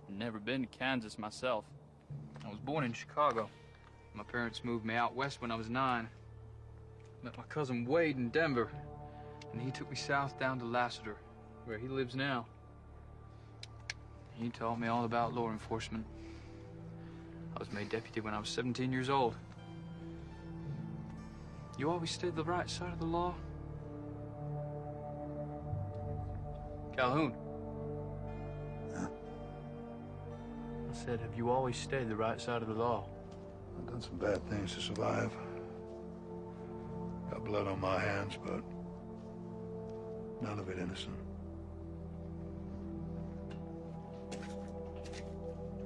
L: Never been to Kansas myself. I was born in Chicago. My parents moved me out west when I was 9. Met my cousin Wade in Denver, and he took me south down to Lassiter, where he lives now. He taught me all about law enforcement. I was made deputy when I was 17 years old. You always stayed the right side of the law? Calhoun.
A: Yeah.
L: I said, have you always stayed the right side of the law?
A: I've done some bad things to survive. Got blood on my hands, but none of it innocent.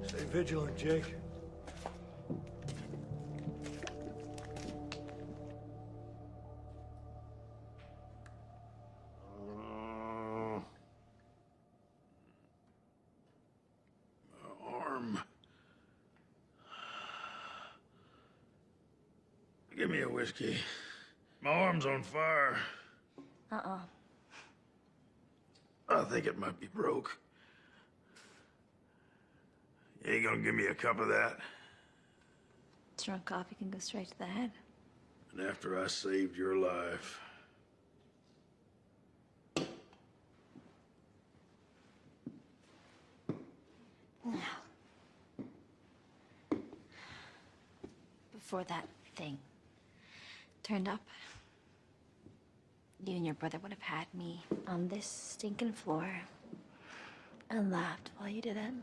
A: Stay vigilant, Jake.
C: Give me a whiskey. My arm's on fire.
H: Uh-uh.
C: I think it might be broke. You ain't gonna give me a cup of that?
H: Strong coffee can go straight to the head.
C: And after I saved your life.
H: Now. Before that thing turned up, you and your brother would have had me on this stinking floor and laughed while you did it.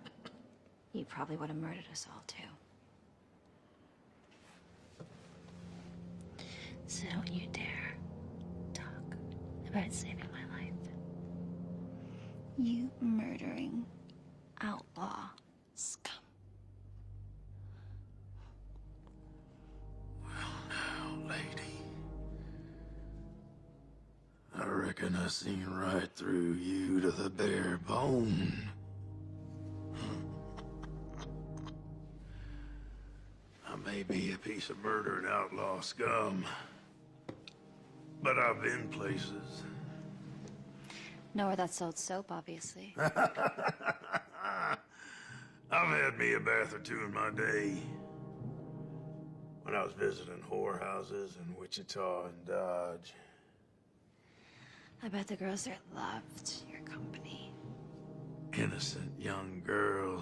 H: You probably would have murdered us all, too. So don't you dare talk about saving my life. You murdering outlaw scum.
C: Lady, I reckon I seen right through you to the bare bone. I may be a piece of murdered outlaw scum, but I've been places.
H: Nowhere that sold soap, obviously.
C: I've had me a bath or two in my day.
B: when I was visiting whorehouses in Wichita and Dodge.
H: I bet the girls there loved your company.
B: Innocent young girls.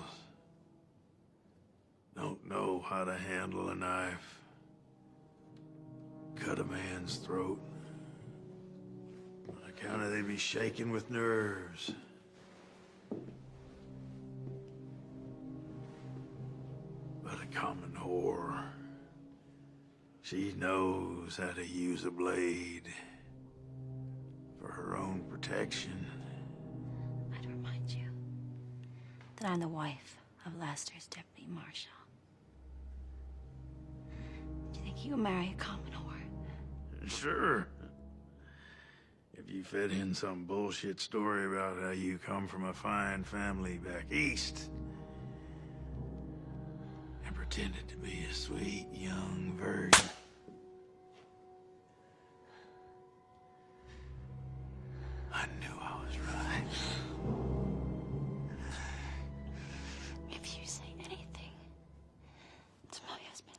B: Don't know how to handle a knife. Cut a man's throat. On account of they be shaking with nerves. But a common whore. She knows how to use a blade for her own protection.
H: I'd remind you that I'm the wife of Lester's deputy marshal. Do you think you can marry a common whore?
B: Sure. If you fed in some bullshit story about how you come from a fine family back east and pretended to be a sweet young virgin. I knew I was right.
H: If you say anything to my husband,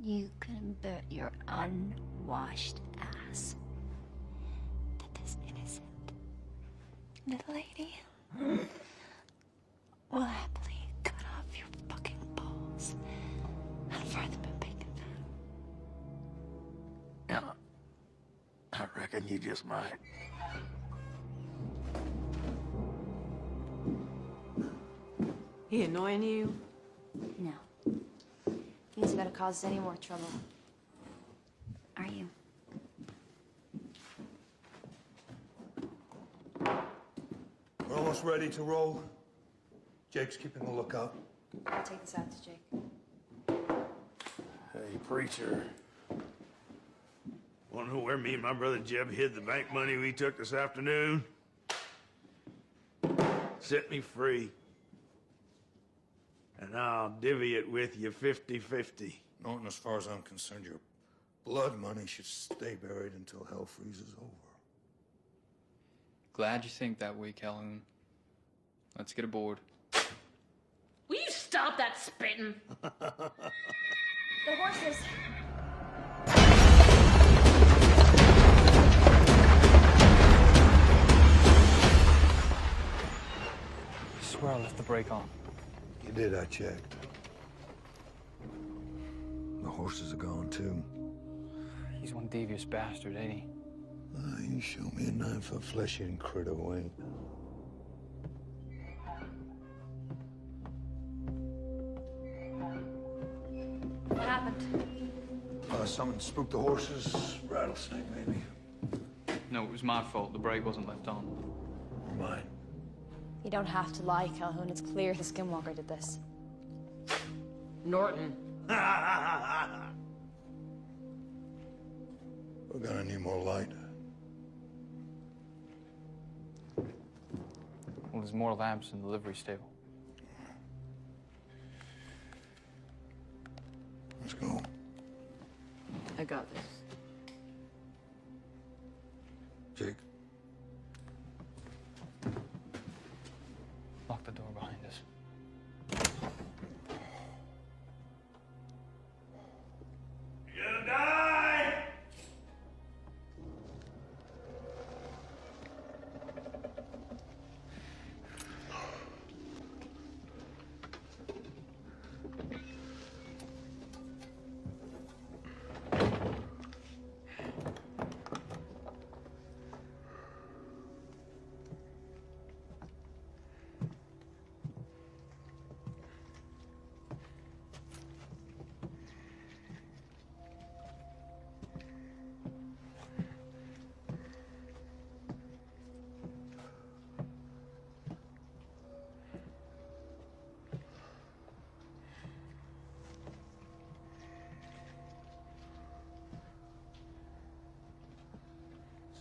H: you can bet your unwashed ass that this innocent little lady will happily cut off your fucking balls and fry them in bacon.
B: Yeah, I reckon you just might.
G: He annoying you?
H: No. He's gonna cause us any more trouble. Are you?
A: We're almost ready to roll. Jake's keeping a lookout.
H: I'll take this out to Jake.
B: Hey, preacher. Wanna know where me and my brother Jeb hid the bank money we took this afternoon? Set me free. And I'll divvy it with you 50-50.
A: Norton, as far as I'm concerned, your blood money should stay buried until hell freezes over.
L: Glad you think that way, Calhoun. Let's get aboard.
Q: Will you stop that spitting?
H: The horses.
J: I swear I left the brake on.
A: You did, I checked. The horses are gone, too.
J: He's one devious bastard, ain't he?
A: You show me a 9-foot flesh-eating critter who ain't.
H: What happened?
A: Someone spooked the horses. Rattlesnake, maybe.
L: No, it was my fault. The brake wasn't left on.
A: Or mine.
H: You don't have to lie, Calhoun. It's clear the Skinwalker did this.
G: Norton.
A: We're gonna need more light.
J: Well, there's more lamps in the livery stable.
A: Let's go.
G: I got this.
A: Jake.
J: Lock the door behind us.
B: You're gonna die!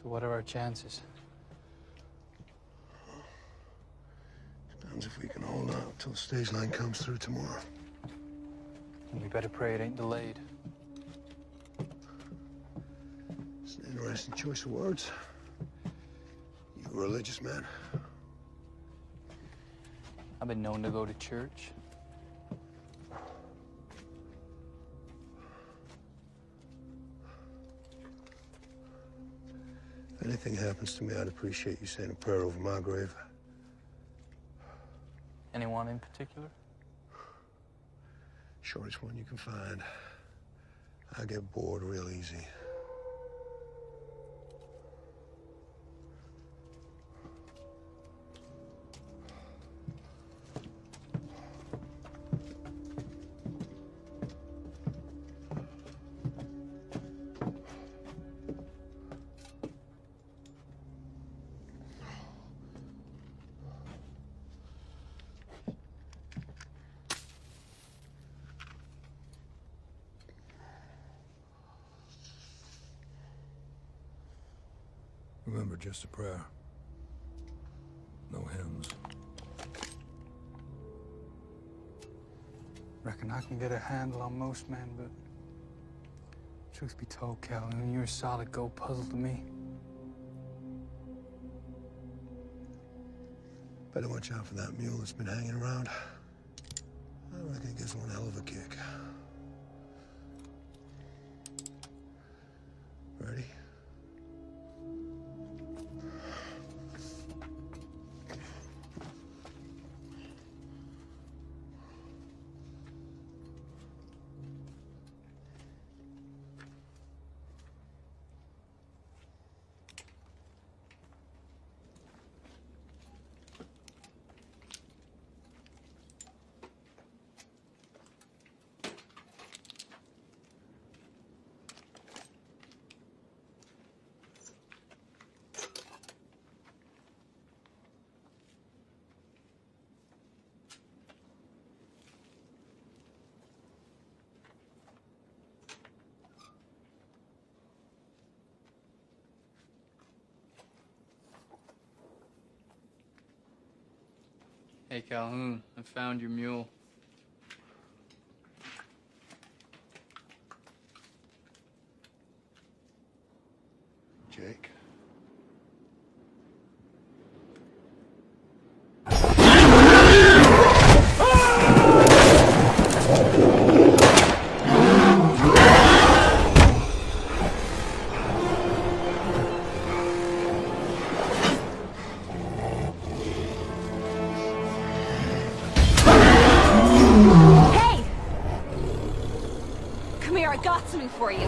J: So what are our chances?
A: Depends if we can hold out till the stage line comes through tomorrow.
J: And we better pray it ain't delayed.
A: It's an interesting choice of words. You a religious man?
J: I've been known to go to church.
A: anything happens to me, I'd appreciate you saying a prayer over my grave.
J: Anyone in particular?
A: Shortest one you can find. I get bored real easy. Remember, just a prayer. No hymns.
L: Reckon I can get a handle on most men, but truth be told, Calhoun, you're a solid gold puzzle to me.
A: Better watch out for that mule that's been hanging around. I reckon it gives one hell of a kick. Ready?
L: Hey, Calhoun, I found your mule.
A: Jake.
H: For you.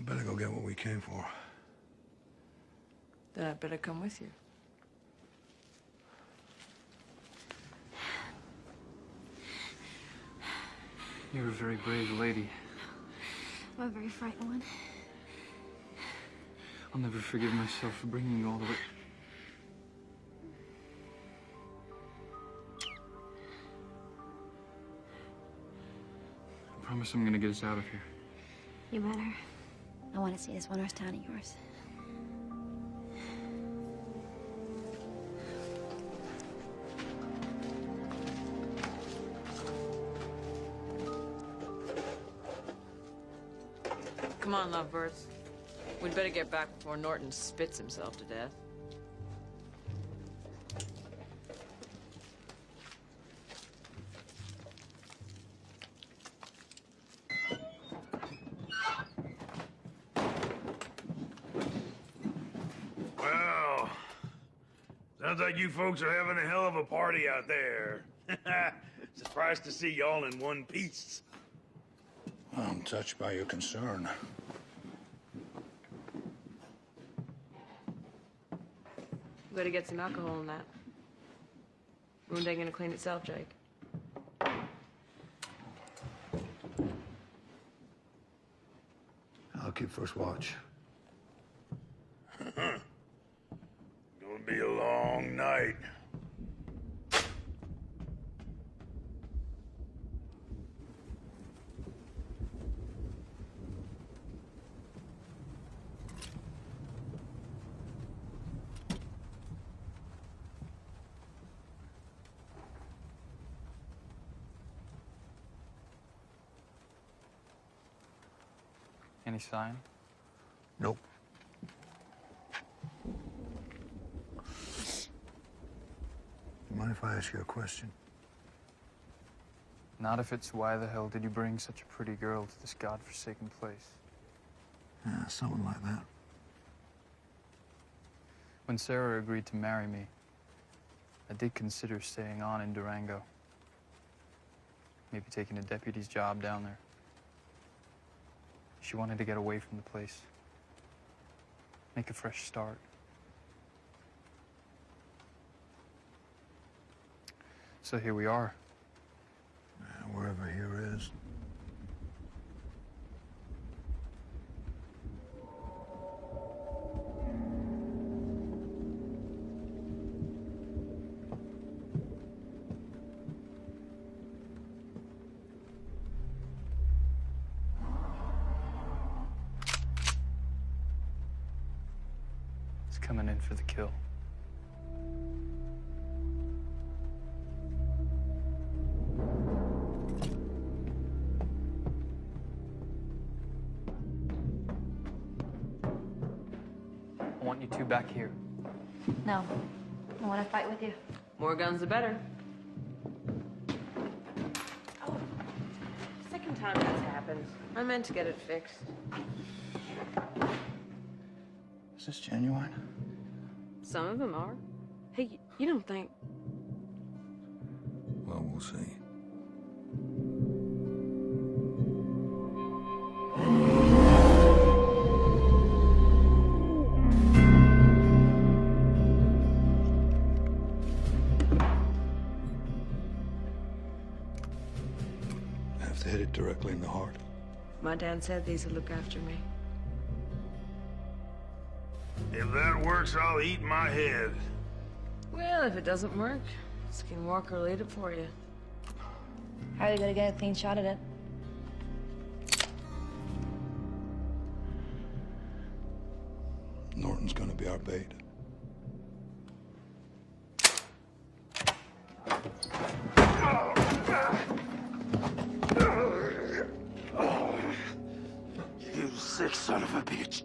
A: Better go get what we came for.
G: Then I'd better come with you.
L: You're a very brave lady.
H: I'm a very frightened one.
L: I'll never forgive myself for bringing you all the way. I promise I'm gonna get us out of here.
H: You better. I want to see this wondrous town of yours.
G: Come on, lovebirds. We'd better get back before Norton spits himself to death.
C: Well, sounds like you folks are having a hell of a party out there. Surprised to see y'all in one piece.
A: I'm touched by your concern.
G: We better get some alcohol in that. Wound ain't gonna clean itself, Jake.
A: I'll keep first watch.
C: Gonna be a long night.
L: Any sign?
A: Nope. Mind if I ask you a question?
L: Not if it's why the hell did you bring such a pretty girl to this godforsaken place?
A: Yeah, something like that.
L: When Sarah agreed to marry me, I did consider staying on in Durango. Maybe taking a deputy's job down there. She wanted to get away from the place. Make a fresh start. So here we are.
A: Wherever here is.
L: It's coming in for the kill. I want you two back here.
H: No. I want to fight with you.
G: More guns, the better. Oh, second time that's happened. I meant to get it fixed.
A: Is this genuine?
G: Some of them are. Hey, you don't think...
A: Well, we'll see. Have to hit it directly in the heart.
G: My dad said these would look after me.
C: If that works, I'll eat my head.
G: Well, if it doesn't work, Skinwalker will eat it for you.
H: How are you gonna get a clean shot at it?
A: Norton's gonna be our bait.
B: You sick son of a bitch.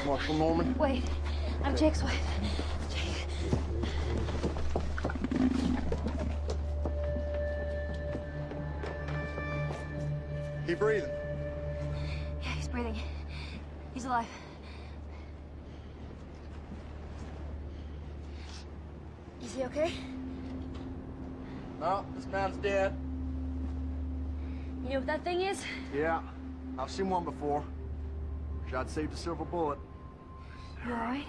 E: Marshal Norman?
H: Wait, I'm Jake's wife. Jake.
E: He breathing?
H: Yeah, he's breathing. He's alive. Is he okay?
E: No, this man's dead.
H: You know what that thing is?
E: Yeah, I've seen one before. Wish I'd saved a silver bullet.
H: You alright?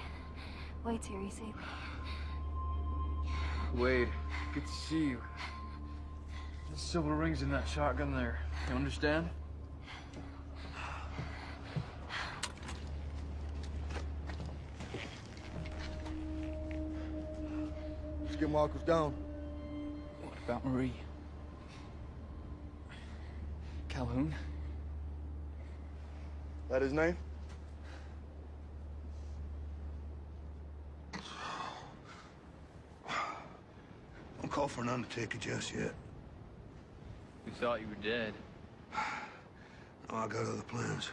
H: Wade's here, he saved me.
F: Wade, good to see you. The silver rings in that shotgun there. You understand?
E: Skinwalker's down.
F: What about Marie? Calhoun?
E: That his name?
A: Don't call for an undertaker just yet.
F: We thought you were dead.
A: No, I got other plans.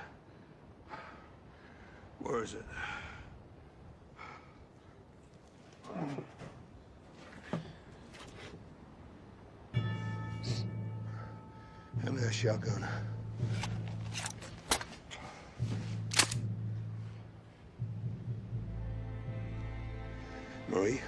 A: Where is it? Hand me that shotgun. Marie?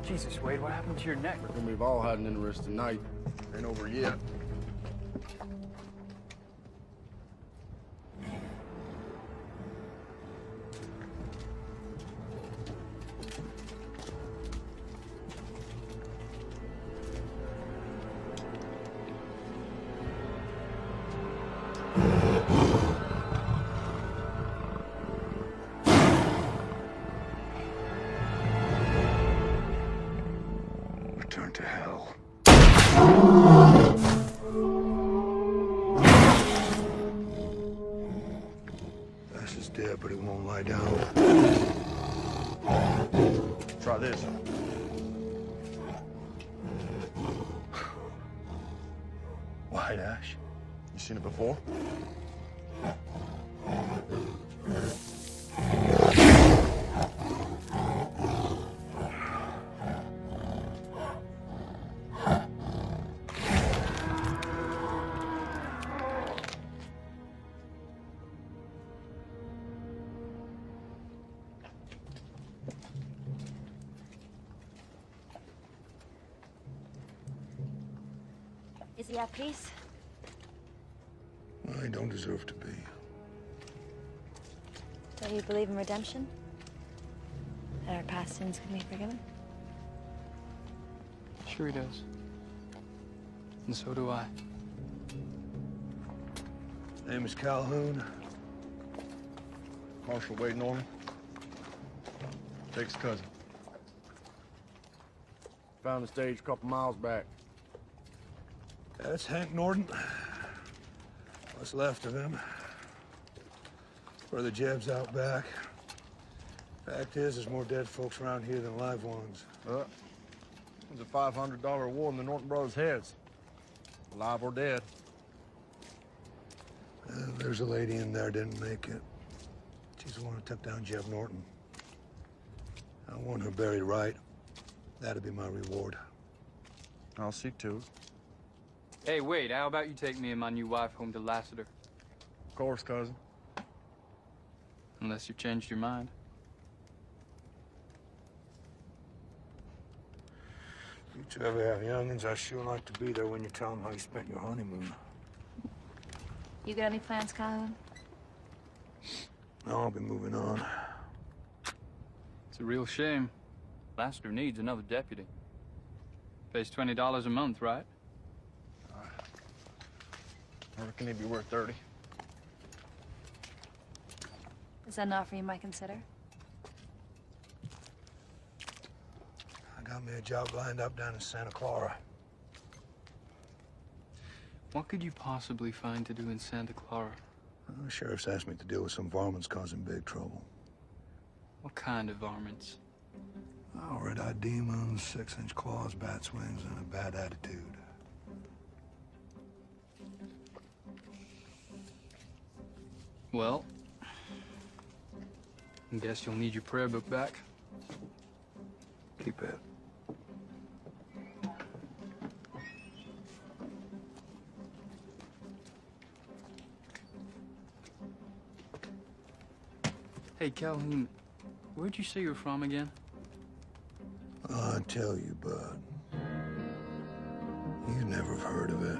F: Jesus, Wade, what happened to your neck?
E: Reckon we've all had an interesting night. Ain't over yet.
A: Return to hell. Ash is dead, but he won't lie down.
E: Try this.
A: White ash?
E: You seen it before?
H: Is he at peace?
A: I don't deserve to be.
H: Do you believe in redemption? That our past sins can be forgiven?
L: Sure he does. And so do I.
A: Name is Calhoun.
E: Marshal Wade Norman. Jake's cousin. Found the stage a couple miles back.
A: That's Hank Norton. What's left of him. Where the Jeb's out back. Fact is, there's more dead folks around here than live ones.
E: There's a $500 award in the Norton brothers' heads. Alive or dead.
A: There's a lady in there didn't make it. She's the one who took down Jeb Norton. I want her buried right. That'd be my reward.
E: I'll see to it.
L: Hey, wait, how about you take me and my new wife home to Lassiter?
E: Of course, cousin.
L: Unless you've changed your mind.
A: You two ever have youngins, I sure like to be there when you tell them how you spent your honeymoon.
H: You got any plans, Calhoun?
A: No, I'll be moving on.
L: It's a real shame. Lassiter needs another deputy. Pays $20 a month, right?
E: I reckon he'd be worth 30.
H: Is that an offer you might consider?
A: Got me a job lined up down in Santa Clara.
L: What could you possibly find to do in Santa Clara?
A: The sheriff's asked me to deal with some varmints causing big trouble.
L: What kind of varmints?
A: Oh, red-eyed demons, 6-inch claws, bat swings, and a bad attitude.
L: Well, I guess you'll need your prayer book back.
A: Keep it.
L: Hey, Calhoun, where'd you say you're from again?
A: I tell you, bud. You never have heard of it.